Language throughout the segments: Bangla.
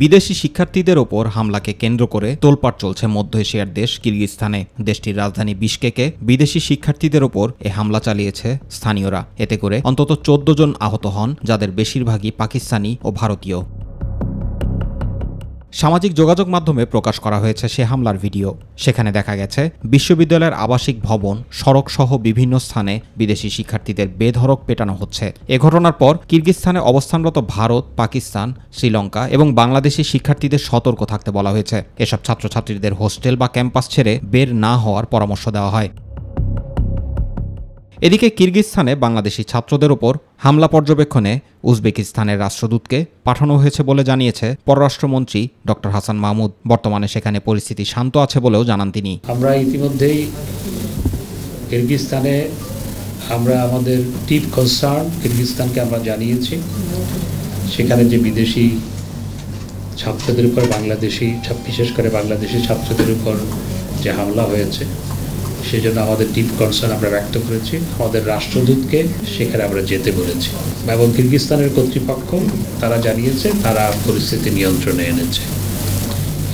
বিদেশি শিক্ষার্থীদের ওপর হামলাকে কেন্দ্র করে তোলপাড় চলছে মধ্য এশিয়ার দেশ কিরগিজস্তানে। দেশটির রাজধানী বিশকেকে বিদেশি শিক্ষার্থীদের ওপর এ হামলা চালিয়েছে স্থানীয়রা। এতে করে অন্তত 14 জন আহত হন, যাদের বেশিরভাগই পাকিস্তানি ও ভারতীয়। সামাজিক যোগাযোগ মাধ্যমে প্রকাশ করা হয়েছে সে হামলার ভিডিও। সেখানে দেখা গেছে বিশ্ববিদ্যালয়ের আবাসিক ভবন, সড়ক সহ বিভিন্ন স্থানে বিদেশি শিক্ষার্থীদের বেধড়ক পেটানো হচ্ছে। এ ঘটনার পর কিরগিজস্তানে অবস্থানরত ভারত, পাকিস্তান, শ্রীলঙ্কা এবং বাংলাদেশি শিক্ষার্থীদের সতর্ক থাকতে বলা হয়েছে। এসব ছাত্রছাত্রীদের হোস্টেল বা ক্যাম্পাস ছেড়ে বের না হওয়ার পরামর্শ দেওয়া হয়। এদিকে কিরগিজস্তানে বাংলাদেশি ছাত্রদের ওপর হামলা পর্যবেক্ষণে উজবেকিস্তানের রাষ্ট্রদূতকে পাঠানো হয়েছে বলে জানিয়েছে পররাষ্ট্রমন্ত্রী ডক্টর হাসান মাহমুদ। বর্তমানে সেখানে পরিস্থিতি শান্ত আছে বলেও জানান তিনি। আমরা ইতিমধ্যেই কিরগিজস্তানে আমাদের ডিপ কনসার্ন কিরগিজস্তানকে আমরা জানিয়েছি। সেখানে যে বিদেশি ছাত্রদের উপর বিশেষ করে বাংলাদেশি ছাত্রদের উপর যে হামলা হয়েছে সেজন্য আমাদের ডিপ কনসার্ন আমরা ব্যক্ত করেছি। আমাদের রাষ্ট্রদূতকে সেখানে আমরা যেতে বলেছি এবং কিরগিজস্তানের কর্তৃপক্ষ তারা জানিয়েছে তারা পরিস্থিতি নিয়ন্ত্রণে এনেছে।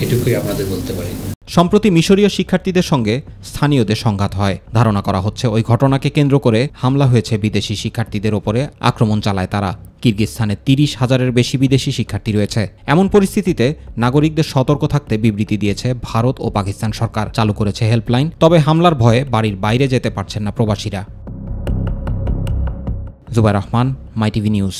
এটুকুই আমাদের বলতে পারি। সম্প্রতি মিশরীয় শিক্ষার্থীদের সঙ্গে স্থানীয়দের সংঘাত হয়। ধারণা করা হচ্ছে ওই ঘটনাকে কেন্দ্র করে হামলা হয়েছে বিদেশি শিক্ষার্থীদের ওপরে আক্রমণ চালায় তারা। কিরগিজস্তানে 30,000-এর বেশি বিদেশি শিক্ষার্থী রয়েছে। এমন পরিস্থিতিতে নাগরিকদের সতর্ক থাকতে বিবৃতি দিয়েছে ভারত ও পাকিস্তান সরকার। চালু করেছে হেল্পলাইন। তবে হামলার ভয়ে বাড়ির বাইরে যেতে পারছেন না প্রবাসীরা। জুবাইর রহমান, মাই টিভি নিউজ।